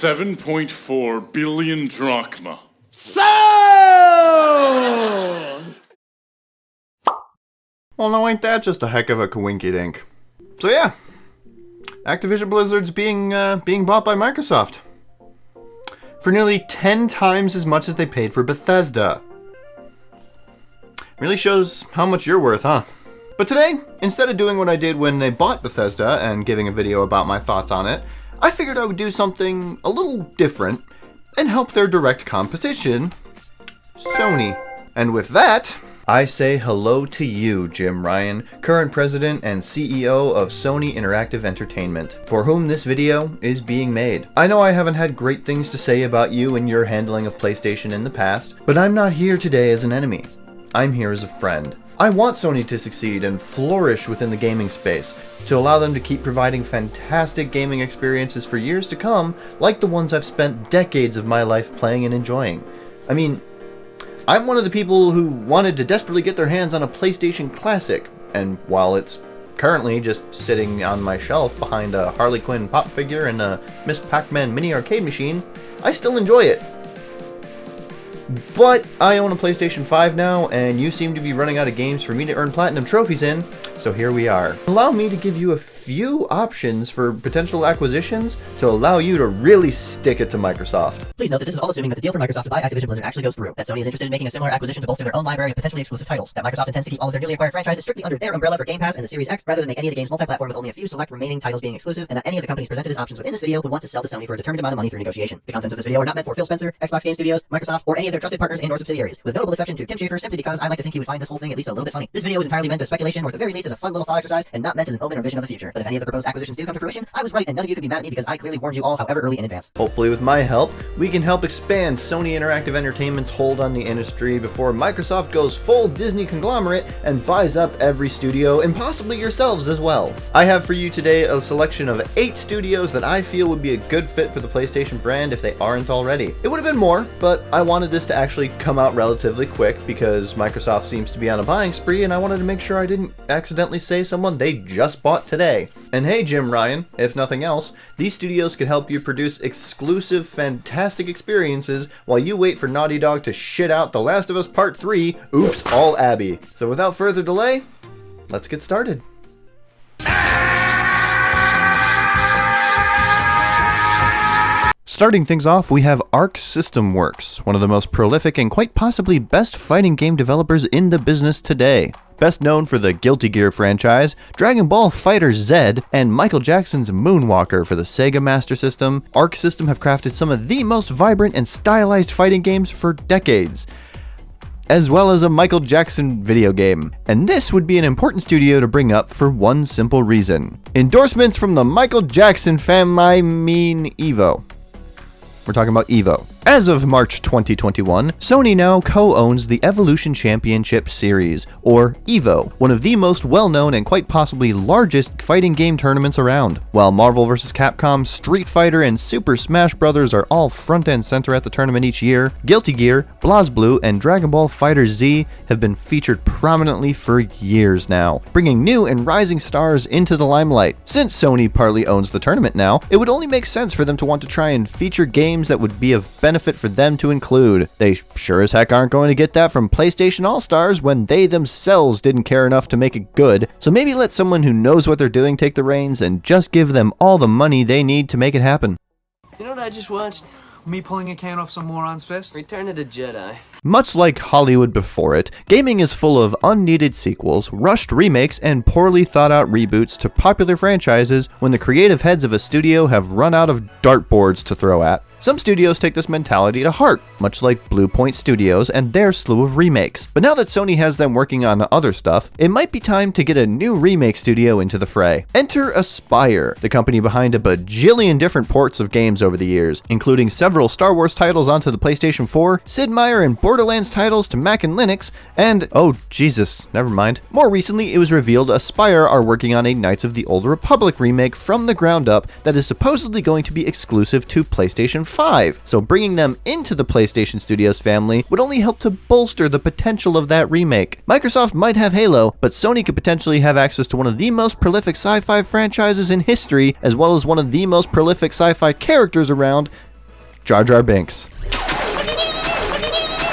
7.4 billion drachma. Sold! Well, no, ain't that just a heck of a coinky-dink? So yeah, Activision Blizzard's being bought by Microsoft for nearly 10 times as much as they paid for Bethesda. Really shows how much you're worth, huh? But today, instead of doing what I did when they bought Bethesda and giving a video about my thoughts on it, I figured I would do something a little different and help their direct competition, Sony. And with that, I say hello to you, Jim Ryan, current president and CEO of Sony Interactive Entertainment, for whom this video is being made. I know I haven't had great things to say about you and your handling of PlayStation in the past, but I'm not here today as an enemy. I'm here as a friend. I want Sony to succeed and flourish within the gaming space, to allow them to keep providing fantastic gaming experiences for years to come, like the ones I've spent decades of my life playing and enjoying. I mean, I'm one of the people who wanted to desperately get their hands on a PlayStation Classic, and while it's currently just sitting on my shelf behind a Harley Quinn pop figure and a Miss Pac-Man mini arcade machine, I still enjoy it. But I own a PlayStation 5 now, and you seem to be running out of games for me to earn platinum trophies in, so here we are. Allow me to give you a few options for potential acquisitions to allow you to really stick it to Microsoft. Please note that this is all assuming that the deal for Microsoft to buy Activision Blizzard actually goes through, that Sony is interested in making a similar acquisition to bolster their own library of potentially exclusive titles, that Microsoft intends to keep all of their newly acquired franchises strictly under their umbrella for Game Pass and the Series X, rather than make any of the games multi-platform with only a few select remaining titles being exclusive, and that any of the companies presented as options within this video would want to sell to Sony for a determined amount of money through negotiation. The contents of this video are not meant for Phil Spencer, Xbox Game Studios, Microsoft, or any of their trusted partners and or subsidiaries, with notable exception to Tim Schafer, simply because I like to think he would find this whole thing at least a little bit funny. This video is entirely meant as speculation, or at the very least as a fun little thought exercise, and not meant as an omen or vision of the future. But if any of the proposed acquisitions do come to fruition, I was right, and none of you could be mad at me because I clearly warned you all however early in advance. Hopefully with my help, we can help expand Sony Interactive Entertainment's hold on the industry before Microsoft goes full Disney conglomerate and buys up every studio, and possibly yourselves as well. I have for you today a selection of 8 studios that I feel would be a good fit for the PlayStation brand if they aren't already. It would have been more, but I wanted this to actually come out relatively quick because Microsoft seems to be on a buying spree, and I wanted to make sure I didn't accidentally say someone they just bought today. And hey, Jim Ryan, if nothing else, these studios could help you produce exclusive, fantastic experiences while you wait for Naughty Dog to shit out The Last of Us Part 3, oops, all Abby. So without further delay, let's get started. Starting things off, we have Arc System Works, one of the most prolific and quite possibly best fighting game developers in the business today. Best known for the Guilty Gear franchise, Dragon Ball FighterZ, and Michael Jackson's Moonwalker for the Sega Master System, Arc System have crafted some of the most vibrant and stylized fighting games for decades, as well as a Michael Jackson video game. And this would be an important studio to bring up for one simple reason: endorsements from the Michael Jackson family mean Evo. We're talking about Evo. As of March 2021, Sony now co-owns the Evolution Championship Series, or EVO, one of the most well-known and quite possibly largest fighting game tournaments around. While Marvel vs. Capcom, Street Fighter, and Super Smash Bros. Are all front and center at the tournament each year, Guilty Gear, BlazBlue, and Dragon Ball FighterZ have been featured prominently for years now, bringing new and rising stars into the limelight. Since Sony partly owns the tournament now, it would only make sense for them to want to try and feature games that would be of benefit for them to include. They sure as heck aren't going to get that from PlayStation All-Stars when they themselves didn't care enough to make it good, so maybe let someone who knows what they're doing take the reins and just give them all the money they need to make it happen. You know what I just watched? Me pulling a can off some moron's fist? Return of the Jedi. Much like Hollywood before it, gaming is full of unneeded sequels, rushed remakes, and poorly thought out reboots to popular franchises when the creative heads of a studio have run out of dartboards to throw at. Some studios take this mentality to heart, much like Blue Point Studios and their slew of remakes. But now that Sony has them working on other stuff, it might be time to get a new remake studio into the fray. Enter Aspyr, the company behind a bajillion different ports of games over the years, including several Star Wars titles onto the PlayStation 4, Sid Meier and Borderlands titles to Mac and Linux, and, oh Jesus, never mind. More recently, it was revealed Aspyr are working on a Knights of the Old Republic remake from the ground up that is supposedly going to be exclusive to PlayStation 5, so bringing them into the PlayStation Studios family would only help to bolster the potential of that remake. Microsoft might have Halo, but Sony could potentially have access to one of the most prolific sci-fi franchises in history, as well as one of the most prolific sci-fi characters around, Jar Jar Binks.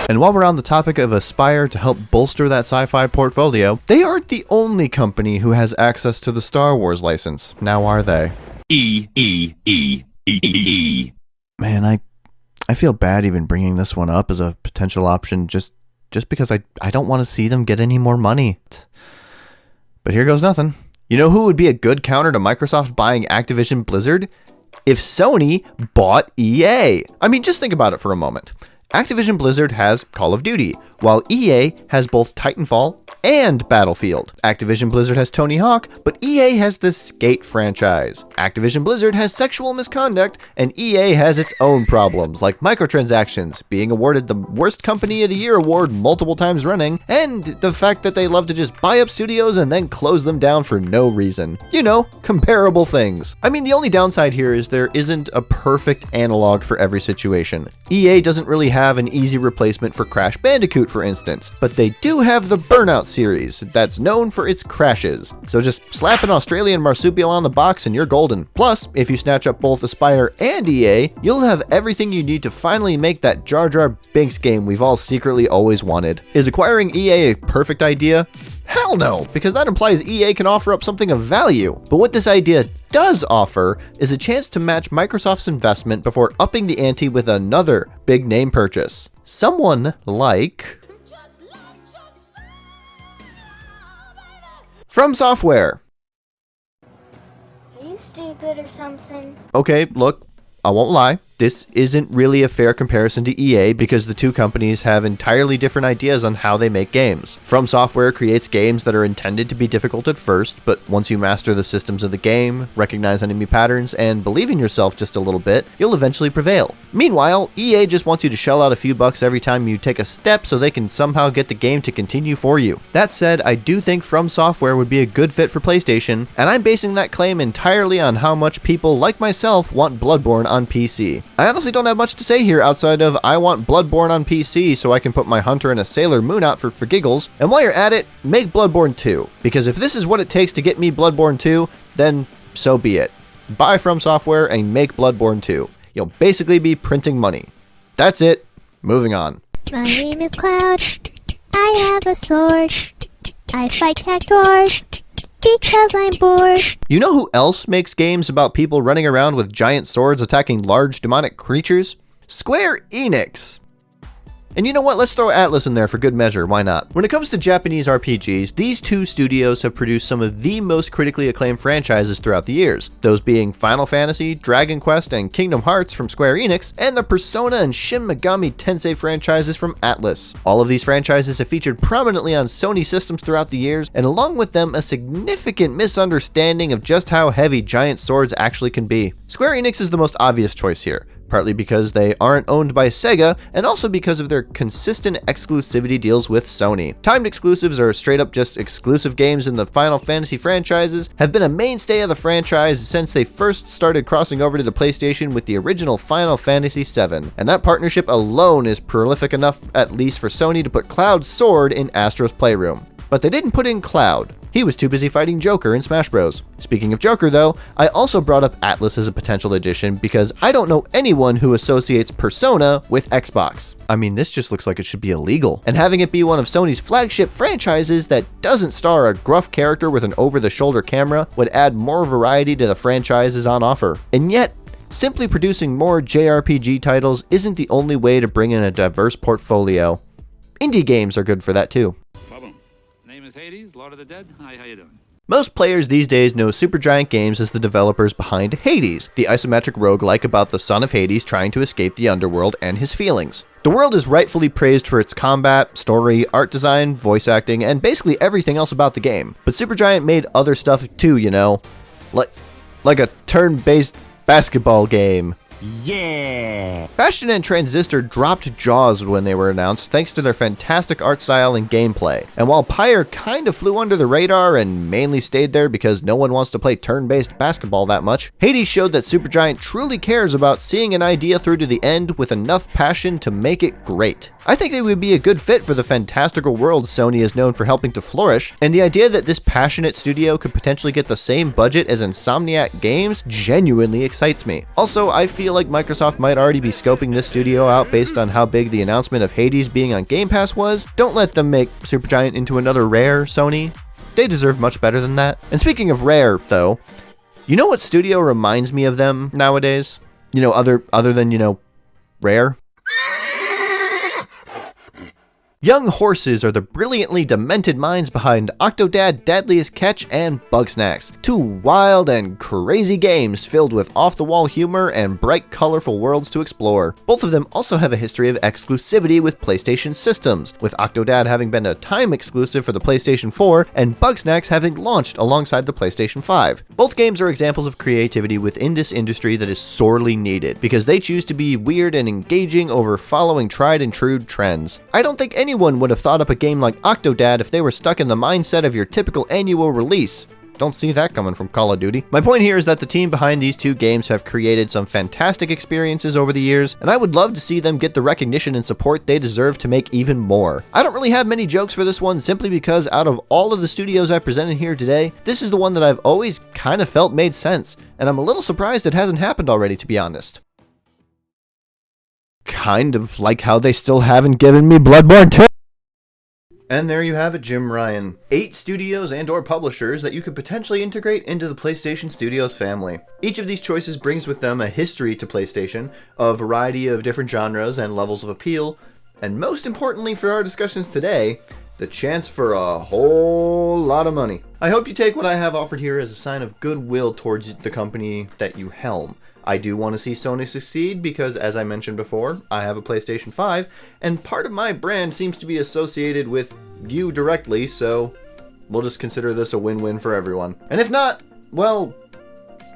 And while we're on the topic of Aspyr to help bolster that sci-fi portfolio, they aren't the only company who has access to the Star Wars license, now are they? Man, I feel bad even bringing this one up as a potential option just because I don't want to see them get any more money. But here goes nothing. You know who would be a good counter to Microsoft buying Activision Blizzard? If Sony bought EA. I mean, just think about it for a moment. Activision Blizzard has Call of Duty, while EA has both Titanfall and Battlefield. Activision Blizzard has Tony Hawk, but EA has the Skate franchise. Activision Blizzard has sexual misconduct, and EA has its own problems, like microtransactions, being awarded the Worst Company of the Year award multiple times running, and the fact that they love to just buy up studios and then close them down for no reason. You know, comparable things. I mean, the only downside here is there isn't a perfect analog for every situation. EA doesn't really have an easy replacement for Crash Bandicoot, for instance, but they do have the Burnout series that's known for its crashes. So just slap an Australian marsupial on the box and you're golden. Plus, if you snatch up both Aspyr and EA, you'll have everything you need to finally make that Jar Jar Binks game we've all secretly always wanted. Is acquiring EA a perfect idea? Hell no, because that implies EA can offer up something of value. But what this idea does offer is a chance to match Microsoft's investment before upping the ante with another big name purchase. Someone like From Software. Are you stupid or something? Okay, look, I won't lie. This isn't really a fair comparison to EA because the two companies have entirely different ideas on how they make games. From Software creates games that are intended to be difficult at first, but once you master the systems of the game, recognize enemy patterns, and believe in yourself just a little bit, you'll eventually prevail. Meanwhile, EA just wants you to shell out a few bucks every time you take a step so they can somehow get the game to continue for you. That said, I do think From Software would be a good fit for PlayStation, and I'm basing that claim entirely on how much people like myself want Bloodborne on PC. I honestly don't have much to say here outside of I want Bloodborne on PC so I can put my Hunter and a Sailor Moon out for giggles, and while you're at it, make Bloodborne 2, because if this is what it takes to get me Bloodborne 2, then so be it. Buy From Software and make Bloodborne 2. You'll basically be printing money. That's it. Moving on. My name is Cloud. I have a sword. I fight cactuars because I'm bored. You know who else makes games about people running around with giant swords attacking large demonic creatures? Square Enix. And you know what? Let's throw Atlas in there for good measure. Why not? When it comes to Japanese RPGs, these two studios have produced some of the most critically acclaimed franchises throughout the years. Those being Final Fantasy, Dragon Quest, and Kingdom Hearts from Square Enix, and the Persona and Shin Megami Tensei franchises from Atlas. All of these franchises have featured prominently on Sony systems throughout the years, and along with them, a significant misunderstanding of just how heavy giant swords actually can be. Square Enix is the most obvious choice here, partly because they aren't owned by Sega, and also because of their consistent exclusivity deals with Sony. Timed exclusives are straight up just exclusive games in the Final Fantasy franchises, have been a mainstay of the franchise since they first started crossing over to the PlayStation with the original Final Fantasy VII, and that partnership alone is prolific enough, at least for Sony, to put Cloud's sword in Astro's Playroom. But they didn't put in Cloud. He was too busy fighting Joker in Smash Bros. Speaking of Joker though, I also brought up Atlas as a potential addition because I don't know anyone who associates Persona with Xbox. I mean, this just looks like it should be illegal. And having it be one of Sony's flagship franchises that doesn't star a gruff character with an over-the-shoulder camera would add more variety to the franchises on offer. And yet, simply producing more JRPG titles isn't the only way to bring in a diverse portfolio. Indie games are good for that too. Name is Hades, Lord of the Dead. Hi, how you doing? Most players these days know Supergiant Games as the developers behind Hades, the isometric roguelike about the son of Hades trying to escape the underworld and his feelings. The world is rightfully praised for its combat, story, art design, voice acting, and basically everything else about the game. But Supergiant made other stuff too, you know? Like a turn-based basketball game. Yeah! Bastion and Transistor dropped jaws when they were announced thanks to their fantastic art style and gameplay. And while Pyre kinda flew under the radar and mainly stayed there because no one wants to play turn-based basketball that much, Hades showed that Supergiant truly cares about seeing an idea through to the end with enough passion to make it great. I think they would be a good fit for the fantastical world Sony is known for helping to flourish, and the idea that this passionate studio could potentially get the same budget as Insomniac Games genuinely excites me. Also, I feel feel like Microsoft might already be scoping this studio out based on how big the announcement of Hades being on Game Pass was. Don't let them make Supergiant into another Rare, Sony. They deserve much better than that. And speaking of Rare, though, you know what studio reminds me of them nowadays? You know, other than, you know, Rare? Young Horses are the brilliantly demented minds behind Octodad, Deadliest Catch, and Bugsnax, two wild and crazy games filled with off-the-wall humor and bright, colorful worlds to explore. Both of them also have a history of exclusivity with PlayStation systems, with Octodad having been a time exclusive for the PlayStation 4 and Bugsnax having launched alongside the PlayStation 5. Both games are examples of creativity within this industry that is sorely needed, because they choose to be weird and engaging over following tried and true trends. I don't think anyone would have thought up a game like Octodad if they were stuck in the mindset of your typical annual release. Don't see that coming from Call of Duty. My point here is that the team behind these two games have created some fantastic experiences over the years, and I would love to see them get the recognition and support they deserve to make even more. I don't really have many jokes for this one, simply because out of all of the studios I presented here today, this is the one that I've always kind of felt made sense, and I'm a little surprised it hasn't happened already, to be honest. Kind of like how they still haven't given me Bloodborne 2. And there you have it, Jim Ryan. 8 studios and or publishers that you could potentially integrate into the PlayStation Studios family. Each of these choices brings with them a history to PlayStation, a variety of different genres and levels of appeal, and most importantly for our discussions today, the chance for a whole lot of money. I hope you take what I have offered here as a sign of goodwill towards the company that you helm. I do want to see Sony succeed because, as I mentioned before, I have a PlayStation 5, and part of my brand seems to be associated with you directly, so we'll just consider this a win-win for everyone. And if not, well,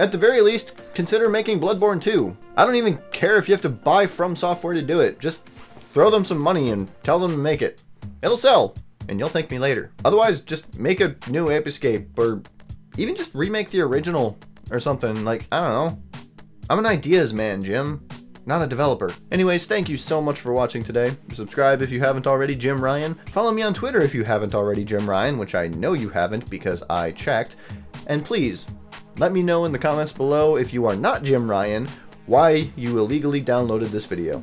at the very least, consider making Bloodborne 2. I don't even care if you have to buy From Software to do it. Just throw them some money and tell them to make it. It'll sell, and you'll thank me later. Otherwise, just make a new Ape Escape, or even just remake the original or something. Like, I don't know. I'm an ideas man, Jim, not a developer. Anyways, thank you so much for watching today. Subscribe if you haven't already, Jim Ryan. Follow me on Twitter if you haven't already, Jim Ryan, which I know you haven't because I checked. And please, let me know in the comments below if you are not Jim Ryan, why you illegally downloaded this video.